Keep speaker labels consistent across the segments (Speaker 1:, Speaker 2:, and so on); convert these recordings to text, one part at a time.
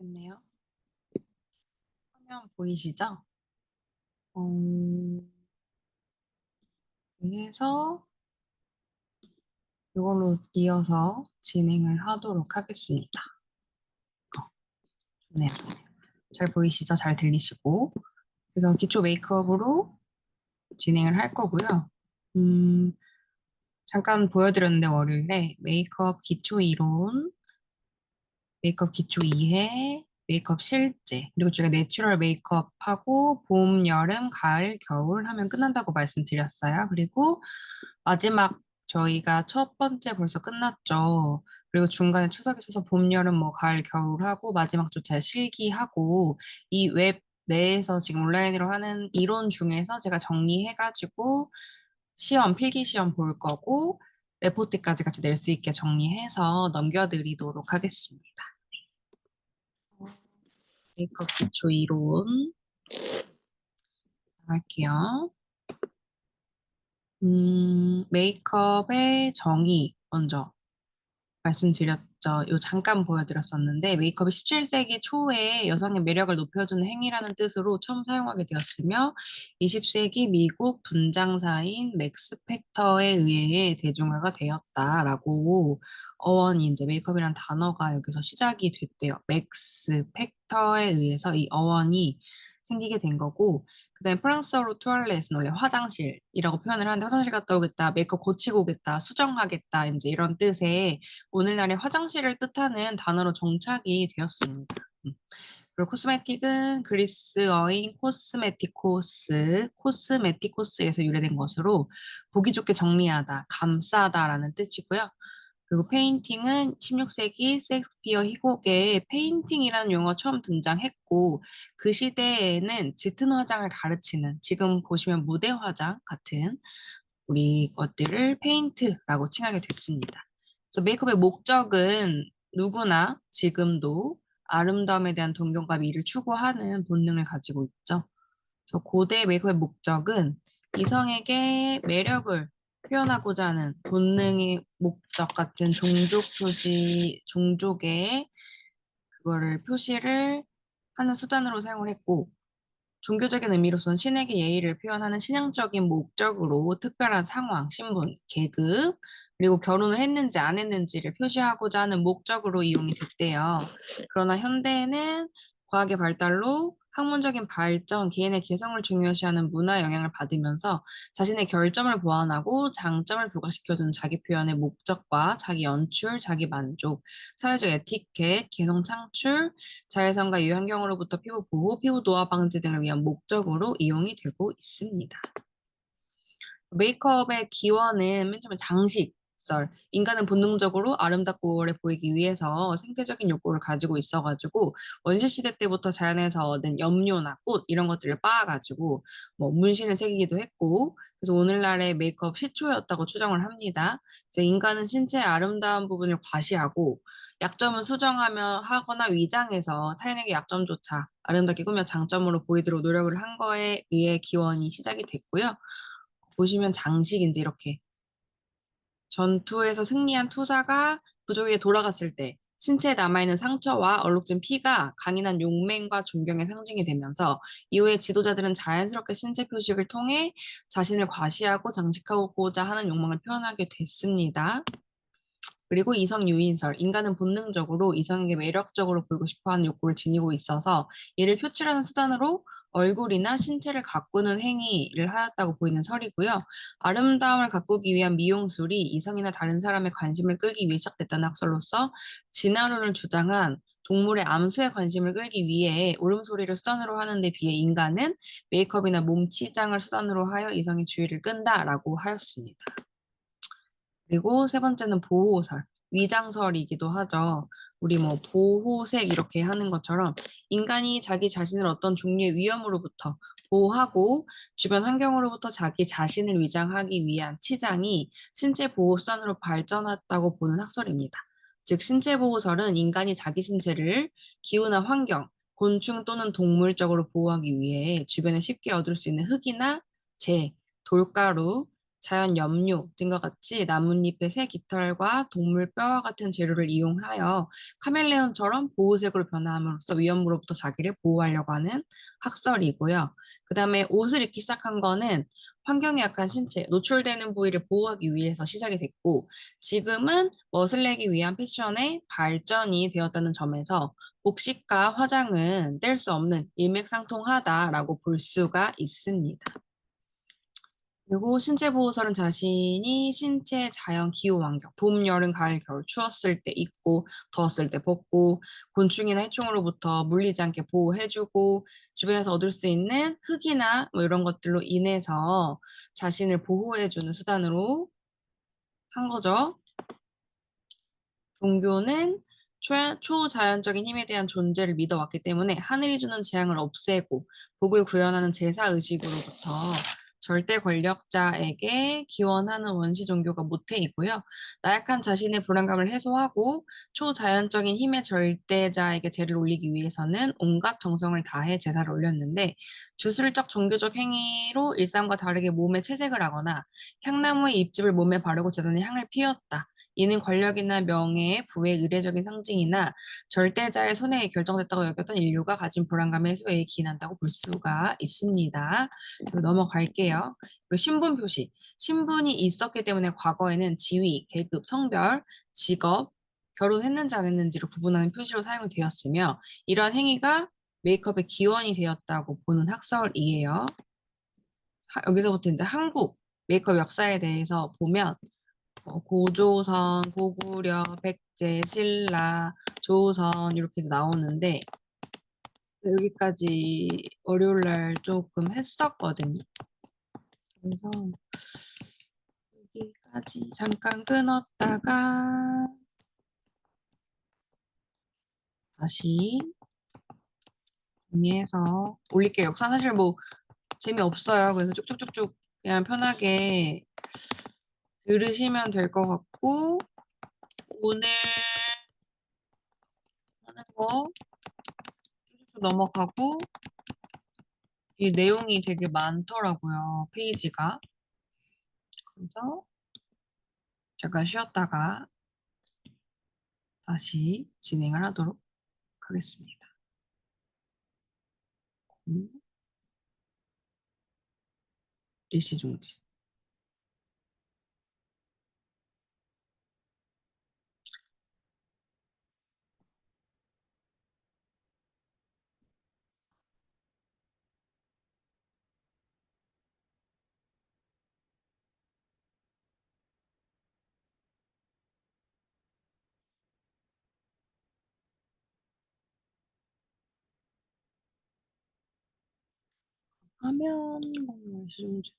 Speaker 1: 됐네요. 화면 보이시죠? 그래서 이걸로 이어서 진행을 하도록 하겠습니다. 네, 잘 보이시죠? 잘 들리시고. 그래서 기초 메이크업으로 진행을 할 거고요. 음, 잠깐 보여드렸는데 월요일에 메이크업 기초 이론, 메이크업 기초 이해, 메이크업 실제, 그리고 제가 내추럴 메이크업하고 봄, 여름, 가을, 겨울 하면 끝난다고 말씀드렸어요. 그리고 마지막 저희가 첫 번째 벌써 끝났죠. 그리고 중간에 추석 있어서 봄, 여름, 뭐 가을, 겨울 하고 마지막 주제 실기하고 이 웹 내에서 지금 온라인으로 하는 이론 중에서 제가 정리해가지고 시험, 필기 시험 볼 거고 레포트까지 같이 낼 수 있게 정리해서 넘겨드리도록 하겠습니다. 메이크업 기초 이론 할게요. 메이크업의 정의 먼저 말씀드렸죠. 요 잠깐 보여드렸었는데 메이크업이 17세기 초에 여성의 매력을 높여주는 행위라는 뜻으로 처음 사용하게 되었으며 20세기 미국 분장사인 맥스 팩터에 의해 대중화가 되었다라고 어원이 이제 메이크업이라는 단어가 여기서 시작이 됐대요. 맥스 팩터에 의해서 이 어원이 생기게 된 거고 그다음에 프랑스어로 투알렛은 원래 화장실이라고 표현을 하는데 화장실 갔다 오겠다, 메이크업 고치고 오겠다, 수정하겠다 이제 이런 뜻의 오늘날의 화장실을 뜻하는 단어로 정착이 되었습니다. 그리고 코스메틱은 그리스어인 코스메티코스에서 유래된 것으로 보기 좋게 정리하다, 감싸다라는 뜻이고요. 그리고 페인팅은 16세기 셰익스피어 희곡에 페인팅이라는 용어 처음 등장했고 그 시대에는 짙은 화장을 가르치는 지금 보시면 무대 화장 같은 우리 것들을 페인트라고 칭하게 됐습니다. 그래서 메이크업의 목적은 누구나 지금도 아름다움에 대한 동경과 미를 추구하는 본능을 가지고 있죠. 그래서 고대 메이크업의 목적은 이성에게 매력을 표현하고자 하는 본능의 목적 같은 종족의 그거를 표시를 하는 수단으로 사용을 했고, 종교적인 의미로서는 신에게 예의를 표현하는 신앙적인 목적으로 특별한 상황, 신분, 계급, 그리고 결혼을 했는지 안 했는지를 표시하고자 하는 목적으로 이용이 됐대요. 그러나 현대에는 과학의 발달로 학문적인 발전, 개인의 개성을 중요시하는 문화 영향을 받으면서 자신의 결점을 보완하고 장점을 부각시켜주는 자기 표현의 목적과 자기 연출, 자기 만족, 사회적 에티켓, 개성 창출, 자외선과 유환경으로부터 피부 보호, 피부 노화 방지 등을 위한 목적으로 이용이 되고 있습니다. 메이크업의 기원은 맨 처음에 장식설. 인간은 본능적으로 아름답고 오래 보이기 위해서 생태적인 욕구를 가지고 있어가지고 원시시대 때부터 자연에서 얻은 염료나 꽃 이런 것들을 빻아가지고 뭐 문신을 새기기도 했고 그래서 오늘날의 메이크업 시초였다고 추정을 합니다. 이제 인간은 신체의 아름다운 부분을 과시하고 약점은 수정하며 하거나 위장해서 타인에게 약점조차 아름답게 꾸며 장점으로 보이도록 노력을 한 거에 의해 기원이 시작이 됐고요. 보시면 장식인지 이렇게 전투에서 승리한 투사가 부족에게 돌아갔을 때 신체에 남아있는 상처와 얼룩진 피가 강인한 용맹과 존경의 상징이 되면서 이후에 지도자들은 자연스럽게 신체 표식을 통해 자신을 과시하고 장식하고자 하는 욕망을 표현하게 됐습니다. 그리고 이성 유인설. 인간은 본능적으로 이성에게 매력적으로 보이고 싶어 하는 욕구를 지니고 있어서 이를 표출하는 수단으로 얼굴이나 신체를 가꾸는 행위를 하였다고 보이는 설이고요. 아름다움을 가꾸기 위한 미용술이 이성이나 다른 사람의 관심을 끌기 위해 시작됐다는 학설로서 진화론을 주장한 동물의 암수에 관심을 끌기 위해 울음소리를 수단으로 하는 데 비해 인간은 메이크업이나 몸치장을 수단으로 하여 이성의 주의를 끈다라고 하였습니다. 그리고 세 번째는 보호설, 위장설이기도 하죠. 우리 뭐 보호색 이렇게 하는 것처럼 인간이 자기 자신을 어떤 종류의 위험으로부터 보호하고 주변 환경으로부터 자기 자신을 위장하기 위한 치장이 신체 보호 수단으로 발전했다고 보는 학설입니다. 즉 신체 보호설은 인간이 자기 신체를 기후나 환경, 곤충 또는 동물적으로 보호하기 위해 주변에 쉽게 얻을 수 있는 흙이나 돌가루, 자연 염료 등과 같이 나뭇잎의 새 깃털과 동물 뼈와 같은 재료를 이용하여 카멜레온처럼 보호색으로 변화함으로써 위험으로부터 자기를 보호하려고 하는 학설이고요. 그 다음에 옷을 입기 시작한 거는 환경에 약한 신체, 노출되는 부위를 보호하기 위해서 시작이 됐고, 지금은 멋을 내기 위한 패션의 발전이 되었다는 점에서 복식과 화장은 뗄 수 없는 일맥상통하다라고 볼 수가 있습니다. 그리고 신체 보호설은 자신이 신체 자연 기후 환경, 봄, 여름, 가을, 겨울 추웠을 때 입고 더웠을 때 벗고 곤충이나 해충으로부터 물리지 않게 보호해주고 주변에서 얻을 수 있는 흙이나 뭐 이런 것들로 인해서 자신을 보호해주는 수단으로 한 거죠. 종교는 초자연적인 힘에 대한 존재를 믿어왔기 때문에 하늘이 주는 재앙을 없애고 복을 구현하는 제사 의식으로부터 절대 권력자에게 기원하는 원시 종교가 모태이고요. 나약한 자신의 불안감을 해소하고 초자연적인 힘의 절대자에게 제를 올리기 위해서는 온갖 정성을 다해 제사를 올렸는데 주술적 종교적 행위로 일상과 다르게 몸에 채색을 하거나 향나무의 잎집을 몸에 바르고 제단에 향을 피웠다. 이는 권력이나 명예, 부의 의례적인 상징이나 절대자의 손해에 결정됐다고 여겼던 인류가 가진 불안감의 해소에 기인한다고 볼 수가 있습니다. 그리고 넘어갈게요. 그리고 신분 표시. 신분이 있었기 때문에 과거에는 지위, 계급, 성별, 직업, 결혼했는지 안 했는지를 구분하는 표시로 사용이 되었으며 이러한 행위가 메이크업의 기원이 되었다고 보는 학설이에요. 여기서부터 이제 한국 메이크업 역사에 대해서 보면 고조선, 고구려, 백제, 신라, 조선 이렇게 나오는데 여기까지 월요일 날 조금 했었거든요. 그래서 여기까지 잠깐 끊었다가 다시 정리해서 올릴게요. 역사 사실 뭐 재미없어요. 그래서 쭉쭉쭉쭉 그냥 편하게 들으시면 될 것 같고 오늘 하는 거 쭉쭉 넘어가고 이 내용이 되게 많더라고요. 페이지가. 그래서 잠깐 쉬었다가 다시 진행을 하도록 하겠습니다. 음, 일시중지. 화면 공유 일시중지.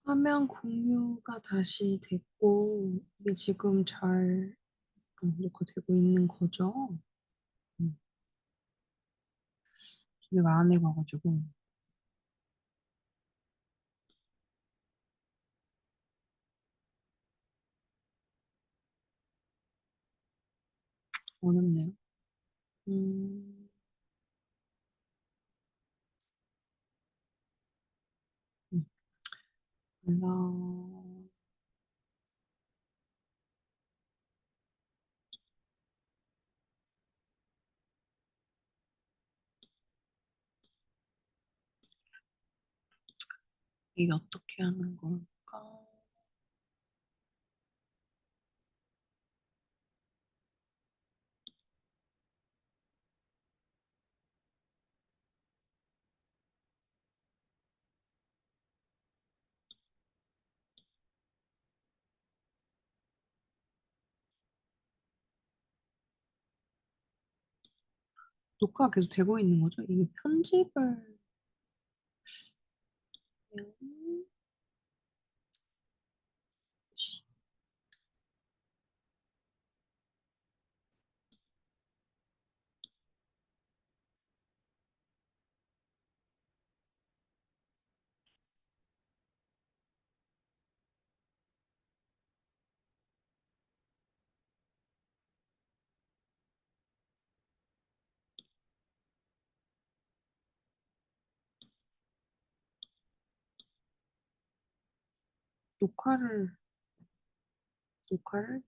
Speaker 1: 화면 공유가 다시 됐고 이게 지금 잘 녹화되고 있는 거죠? 음, 제가 안 해봐가지고 어렵네요. 음, 음. 그래서 이게 어떻게 하는 걸까? 녹화가 계속 되고 있는 거죠? 이게 편집을 하면 녹화를